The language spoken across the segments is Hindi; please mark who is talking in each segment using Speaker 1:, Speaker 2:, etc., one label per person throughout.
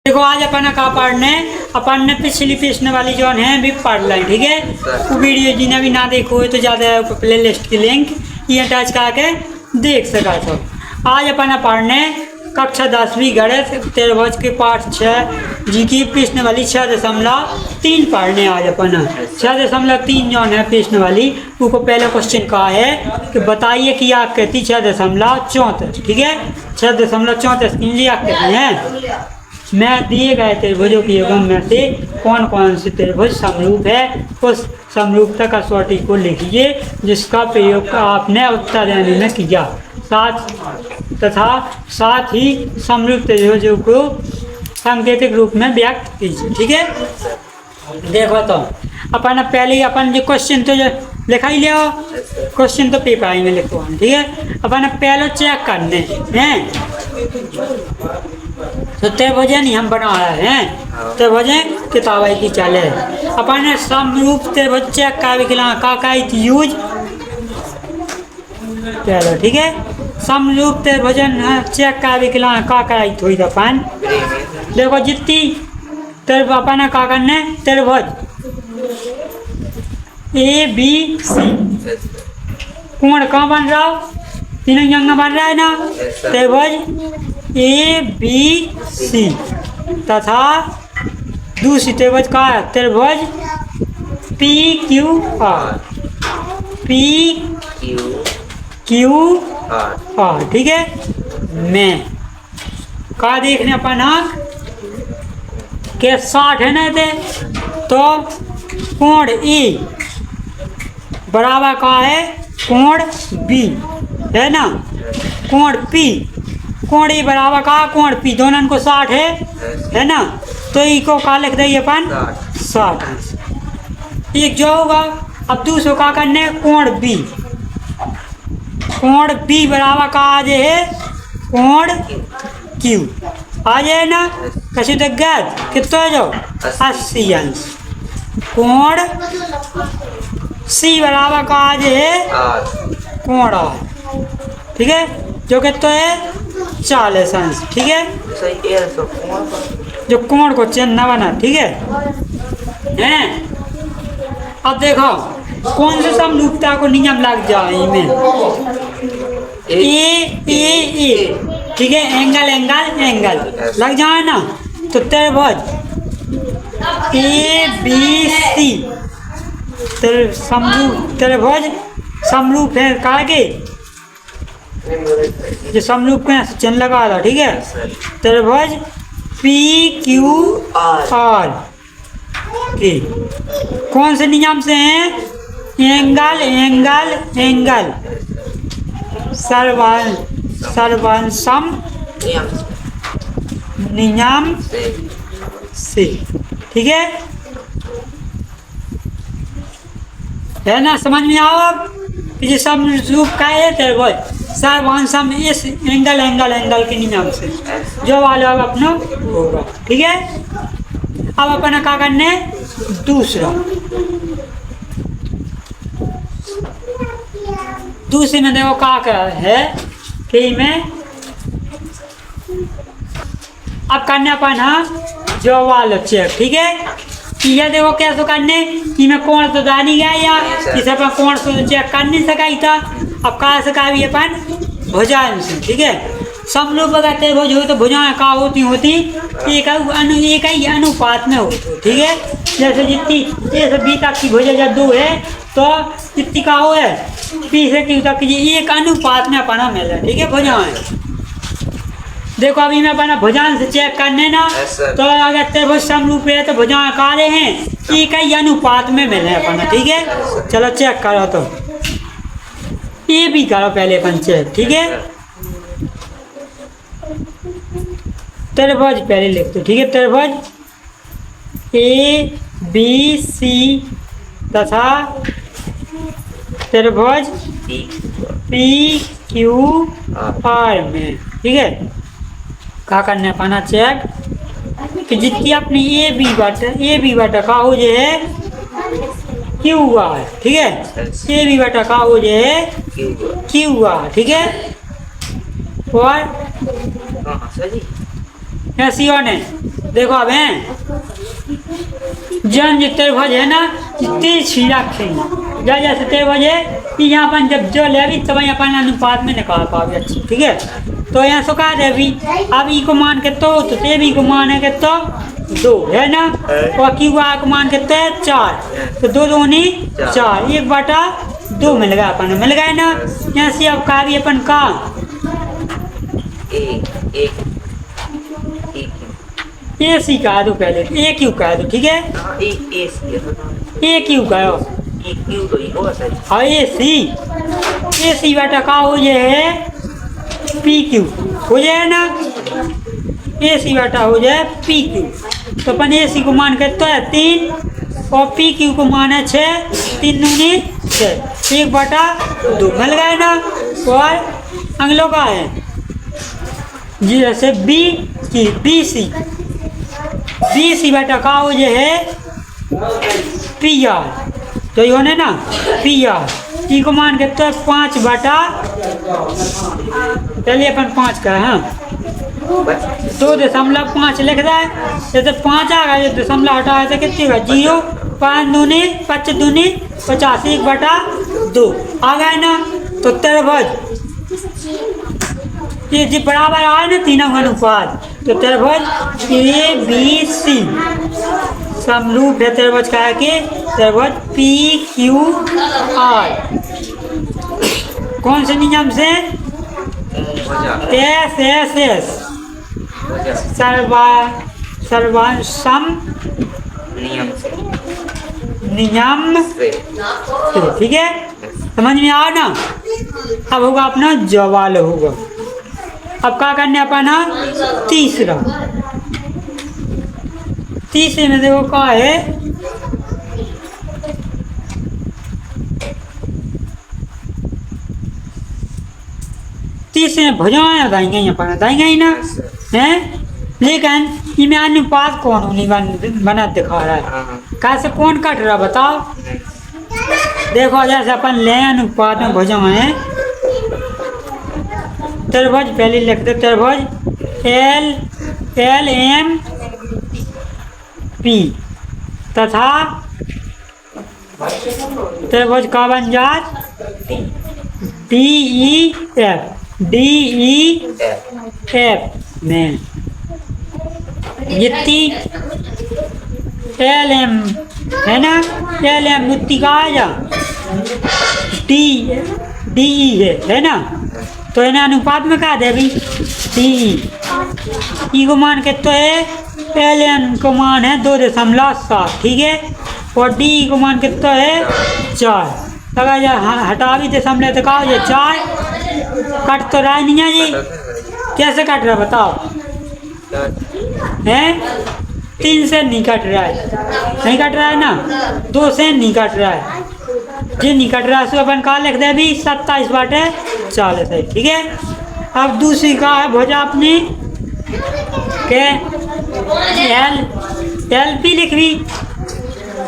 Speaker 1: देखो आज अपन का पढ़ने अपन ने पिछली प्रश्न वाली जो है भी पढ़ ली, ठीक है। वो वीडियो जिन्हें भी ना देखो तो ज़्यादा प्ले लिस्ट की लिंक ये टच करके देख सका तो। आज अपन पढ़ने कक्षा 10वीं गणित तेरहवज के पाठ 6 जी की प्रश्न वाली 6.3 पढ़ने। आज अपन 6.3 जो है प्रश्न वाली उनको पहला क्वेश्चन कहा है कि बताइए कि आकृति 6.34, ठीक है। 6.34 की आकृति है। मैं दिए गए त्रिभुजों की युगम में से कौन कौन से त्रिभुज समरूप है, उस समरूपता का सॉर्टी को लिखिए जिसका प्रयोग आपने उत्तर देने में किया, साथ ही समरूप त्रिभुजों को सांकेतिक रूप में व्यक्त कीजिए, ठीक है। देखो तो अपन पहले अपन जो क्वेश्चन तो जो लिखा ही ले क्वेश्चन तो पेपर में लिखो, ठीक है। अपन पहले चेक करने हैं तो त्रिभुजन ही हम बना रहे हैं। त्रिभुजन किताब की चले अपन समरूप त्रिभुज चेक का विकला का यूज चलो, ठीक है। समरूप त्रिभुजन चेक का विकला का थोड़ी अपन देखो जितनी त्रिभुज अपन का करने त्रिभुज ABC कोण कहाँ बन रहा तीनों जंग बन रहा है ना। त्रिभुज ABC तथा दूसरी त्रिभुज का है त्रिभुज PQR, ठीक है। मैं का देखने अपन के 60 है ना थे तो कोण E बराबर का है कोण B है ना। कोण P कोण E बराबर का कोण P दोनों को 60 है ना। तो ई को का लिख देंगे अपन 60 एक जो होगा। अब दूसरों का करने कोण B बराबर का आ जाए है कोण Q आ जाए ना। कैसे तक गए कितना है जो 80 अंश। कोण C बराबर का आ जाए कोण R, ठीक है, जो कितना है 40 अंश, ठीक है। जो कोण को चिन्ह बना, ठीक है। अब देखो कौन से समरूपता को नियम लग जाए इनमें ए, ठीक है। एंगल लग जाए ना तो त्रिभुज ABC त्रिभुज समरूप है कागे जो समरूप के चिन्ह लगा दो, ठीक है। त्रिभुज PQR के कौन से नियम से हैं एंगल सर्वांसम नियम से, ठीक है ना। समझ में आओ अब कि समरूप का है त्रिभुज सर्वांसम इस एंगल के नियम से जो वाला अपना होगा, ठीक है। अब अपन क्या करने दूसरे में देखो क्या है कि में अब करने अपन जो वाला चेक, ठीक है। ये देखो कैसे करने कि मैं कोण तो जा नहीं गया या इसे अपन कोण तो चेक कर नहीं सका था। अब कहा सका भी अपन भुजाएं से, ठीक है। समरूप अगर त्रिभुज हो तो भुजाएं का होती एक ही अनुपात में होती, ठीक है। जैसे जितनी A से B तक की भुजा जब 2 है तो कितनी का हो है P से Q तक की एक अनुपात में अपना मिल है, ठीक है। भुजाएं देखो अभी मैं अपना भुजान से चेक करने ना तो अगर त्रिभुज समरूप है तो भुजाएं का रहे हैं एक ही अनुपात में मिले अपना, ठीक है। चलो चेक करो तो ये भी करो पहले अपन चेक, ठीक है। त्रिभुज पहले लिख दो, ठीक है। त्रिभुज ABC तथा त्रिभुज PQR में, ठीक है। क्या करने पाना चेक कि जितनी अपनी ए बी बटा का हो जाए QR, ठीक है। ए बी बटा का हो जाए QR, ठीक है। और ऐसी और ने देखो अब हैं जन जितने भज है ना जितनी छीड़ा खेली या जैसे तेरे बजे कि यहाँ अपन जब जो ले भी तब अपन अनुपात में निकाल पाओगे अच्छी, ठीक है। तो यहाँ सो कहा दे अभी अब ई को मान के तो ते भी को मान है के तो 2 है ना, और क्यू को मान के तो 4, तो 2 दूनी 4, 1/2 मिल गया अपन, मिल गया ना। यहाँ से अब का भी अपन का ए सी कहा दो पहले, ए क्यू कहा दो, ठीक है। ए क्यू कहो हाँ ए सी बेटा का हो जाए पी क्यू हो जाए ना, ए सी बेटा हो जाए पी क्यू। तो अपन ए सी को मान के तो है 3 और पी क्यू को मान है 6, 3 दूनी 6, 1/2 मिल गए ना। और अगलों का है जी जैसे बी सी बेटा का हो जाए पी आर, तो ये होने ना पी आर ई को मान के तो 5 बटा चलिए अपन 5 का हाँ 2.5 लिख रहा है। जैसे 5 आ गया, दशमलव हटा तो कितनी होगा 0, 5 दूनी 5 दूनी 50, 1/2 आ गया ना। तो त्रिभुज ये जी बराबर आए ना तीनों का अनुपात, तो त्रिभुज ए बी सी समरूप है त्रिभुज का है कि त्रिभुज पी क्यू आर कौन से नियम से एस सर्वांशम नियम से, ठीक है। समझ में आओ ना। अब होगा अपना जवाल होगा। अब क्या करने अपना तीसरे में देखो क्या है तीसरे में भुजाएं दाएंगे अपना दाएंगे ही ना है, लेकिन इनमें अनुपात कौन नहीं बना दिखा रहा है, कैसे कौन कट रहा बताओ। देखो जैसे अपन ले अनुपात में भुजाएं त्रिभुज पहले लिखते त्रिभुज एल एम पी तथा त्रिभुज का बन जात डी ई एफ में जितनी एल एम है ना, एल एम जितनी का आ जा डी ई है ना, तो इन्हें अनुपात में कहा दे अभी डी ई को मान के तो है एल एन को मान है 2.7, ठीक है। और डी को मान के तो है 4, अगर हटा भी दशमलव तो कहा ये 4 कट तो रहा नहीं है जी, कैसे कट रहा बताओ हैं 3 से नहीं कट रहा है, नहीं कट रहा है ना, 2 से नहीं कट रहा है जी, नहीं कट रहा है। सो अपन कहा लिख दे अभी 27/40 है, ठीक है। अब दूसरी का है भुजा अपनी के एल पी लिख भी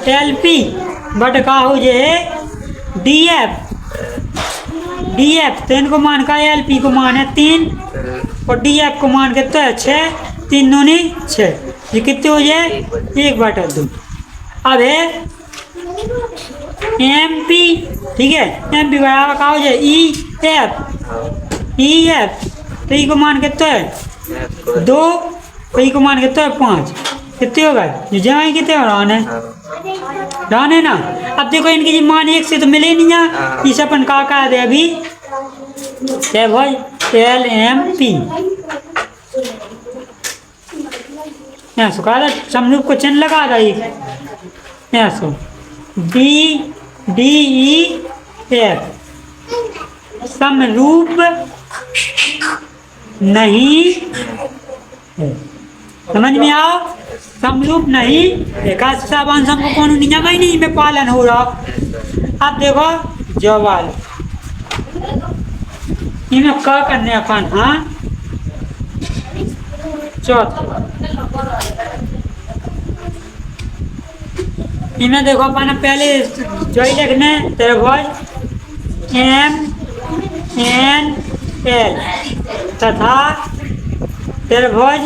Speaker 1: एल पी बट का हो जाए डी एफ तो इनको मान का एल पी को मान है 3 और डी एफ को मान के तो है 6, 3 दूनी 6, ये कितने हो जाए 1/2। अब है एम पी, ठीक है, एम पी बराबर का हो जाए ई एफ तो ई को मान के तो है 2 तो ई को मान के तो है 5, कितने हो गए जमा कितने हो रान ना। अब देखो इनकी जी मान 1 से तो मिले नहीं है, इसे अपन का दे अभी भाई एल एम पी यहाँ सो कहा समरूप को चिन्ह लगा रही यहाँ सो डी ई एफ समरूप नहीं है, समझ में आओ समरूप नहीं एकांशम को कौन नियम ही नहीं में पालन हो रहा। अब देखो जवाल इन्हें क्या करने अपन हाँ चौथा इन्हें देखो अपन पहले जो ही लिखने त्रिभुज एम एन एल तथा त्रिभुज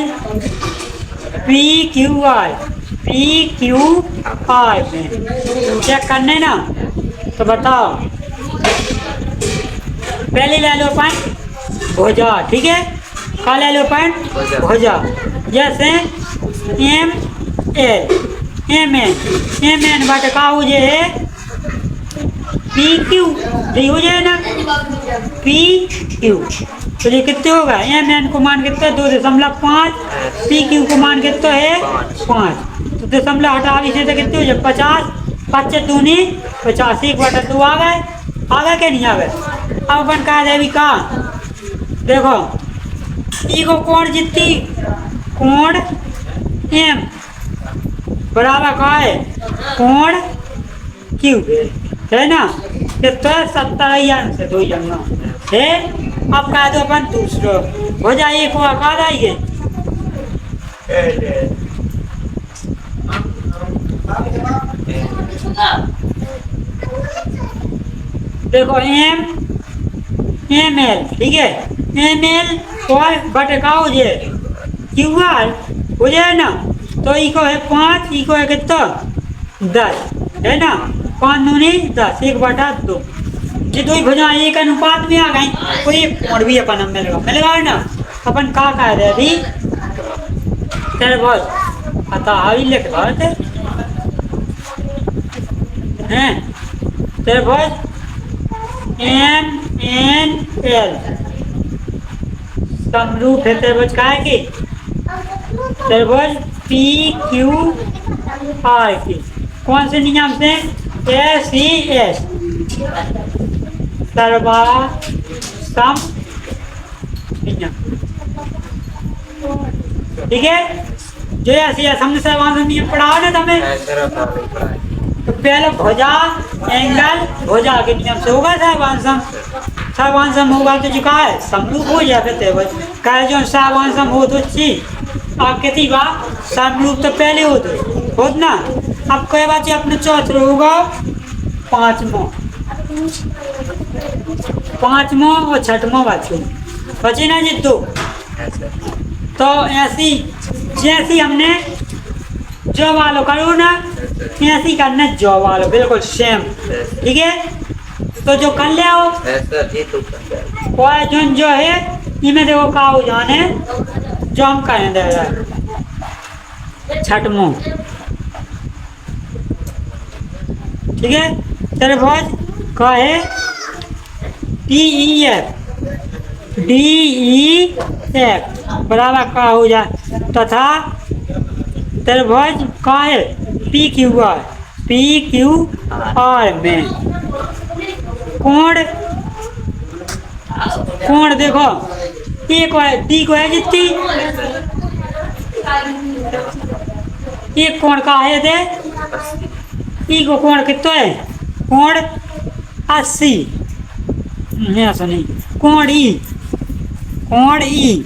Speaker 1: PQR में चेक करने ना, तो बताओ। पहले ले लो अपन भुजा, ठीक है। क्या ले लो अपन भुजा, जैसे MN बट का हो जाए PQ, यही हो जाए ना PQ। तो ये कितने होगा, MN को मान कितना है 2.5, PQ को मान कितना है 5, तो दशमलव हटा इसे तो कितने हो जाए 50, 5 दूनी 50, 1/2 आ गए क्या नहीं आ गए। अब अपन कहा जाए का, देखो ई को कोण जितनी कोण M बराबर का है कोण Q है ना, कितना 70 से 2 जंगा है। अब कह दो अपन दूसरा हो जाए, एक हुआ कहा जाइए देखो ML, ठीक है। ML और बट का हो जाए QR हो जाए ना, तो इको है 5, इको है कितना 10 है ना, 5 दूनी 10, 1/2। ये दो ही भुजा एक अनुपात में आ गई, कोई एक कोण भी अपन मिलेगा ना। अपन का कह रहे अभी त्रिभुज अतः अभी लिख रहे हैं त्रिभुज MNL समरूप है त्रिभुज का है कि त्रिभुज PQR की कौन से नियम से, SES सर्वासम नियम, ठीक है। जो ऐसे हमने सर्वासम नियम पढ़ा ना तुम्हें, तो पहले भुजा एंगल भुजा के नियम से होगा सर्वांसम होगा तो जो कहा है समरूप हो जाए फिर त्रिभुज कहे जो सर्वांसम हो तो चीज आप कितनी बात समरूप तो पहले हो ना। अब कोई बात अपने चौथा होगा 5वां और 6वां बचे ना जी 2। तो ऐसी जैसी हमने जो वालो करो ना, ऐसी करना जो वालो बिल्कुल सेम, ठीक है। तो जो कर ले आओ जो है इनमें देखो का हो जाने जो हम कहें दे रहा है 6वां, ठीक है। त्रिभुज का है DEF बराबर का हो जाए, तथा त्रिभुज का है PQR में कोण देखो एक D को है जितनी एक कोण का है दे ई को कोण कितना है कोण 80 ऐसा नहीं कोण ई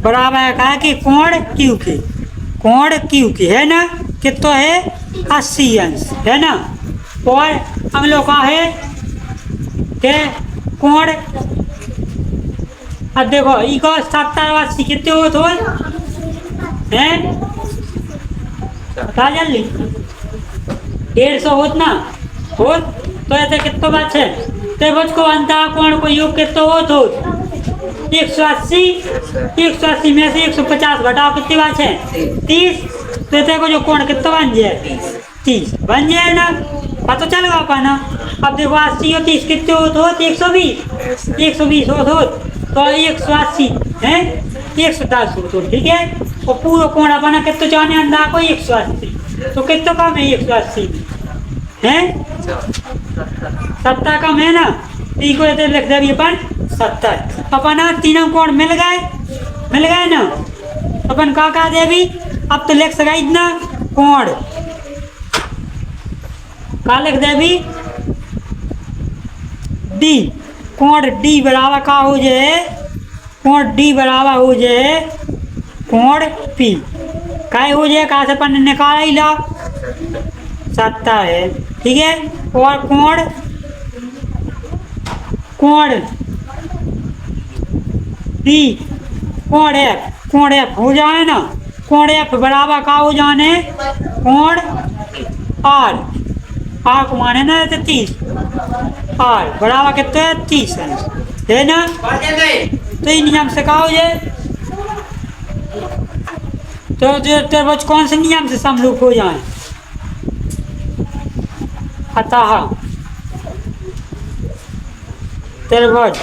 Speaker 1: बराबर है कहा कि कोण Q के है ना, कितना है 80 अंश है ना। और हम लोग का है के कोण, अब देखो ई को 70 80 कितने हो तो है बता जल्दी 150 होत ना हो, तो ऐसे कितना बात है त्रिभुज को अंतः कोण को योग कितना हो तो 180 में से 150 घटाओ कितनी बात है 30, तो देखो जो कोण कितना बन जाए 30 बन जाए ना, पता चल गया पाना। अब देखो 80 और 30 कितने हो तो 120 हो तो 180 है 110 हो तो, ठीक है। और पूरा कोण अपना कितना जाने अंदर को 180, तो कितना कम है 180 है 70 कम है ना, टी को इधर लिख देंगे अपन 70। अपना तीनों कोण मिल गए ना, अपन का कहा देवी अब तो लिख सका इतना कोण का लिख देवी D कोण D बराबर का हो जाए कोण D बराबर हो जाए कोण P का हो जाए कहा से अपन निकाला ही ला 70 है, ठीक है। और कोण D कोण एफ हो जाए ना, कोण एफ बराबर का हो जाने कोण आर, आर को माने ना 30, आर बराबर कितने 30 है ना। तो इन नियम से का हो जाए, तो त्रिभुज कौन से नियम से समरूप हो जाए, अतः त्रिभुज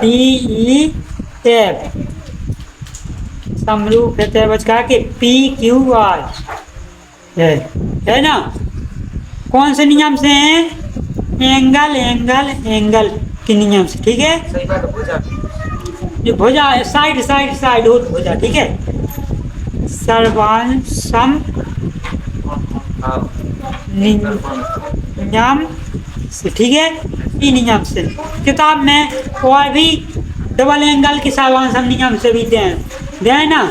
Speaker 1: डी ई एफ समरूप है त्रिभुज का कि पी क्यू आर है ना। कौन से नियम से हैं, एंगल एंगल एंगल के नियम से, ठीक है। जो भुजा साइड साइड साइड हो भुजा, ठीक है, सर्वांशम नियम से, ठीक है, ई नियम से। किताब में और भी डबल एंगल के सर्वांशम नियम से भी दें ना,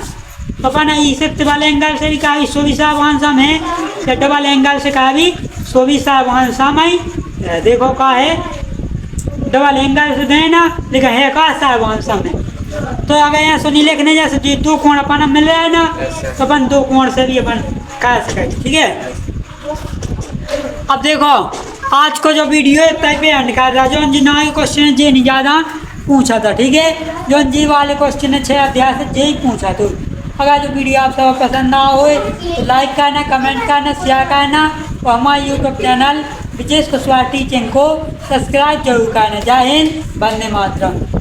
Speaker 1: तो अपन इसे डबल एंगल से भी कहा सो भी सर्वांशम है, या डबल एंगल से कहा भी सो भी सर्वांशम है। देखो का है, डबल एंगल से दें ना, लेकिन है का सर्वांशम है। तो अगर यहाँ सुनी लिखने जैसे दो कोण अपन मिल रहा है ना, तो अपन दो कोण से भी अपन कह सके, ठीक है। अब देखो आज को जो वीडियो है तय पे एंड कर रहा, जो जी ना क्वेश्चन जे नहीं ज़्यादा पूछा था, ठीक है, जो जी वाले क्वेश्चन 6 अध्याय से जे ही पूछा। तो अगर जो वीडियो आप सब पसंद ना हो तो लाइक करना, कमेंट करना, शेयर करना और हमारे YouTube channel Vijesh Kushwaha teaching को सब्सक्राइब जरूर करना। जय हिंद, वंदे मातरम।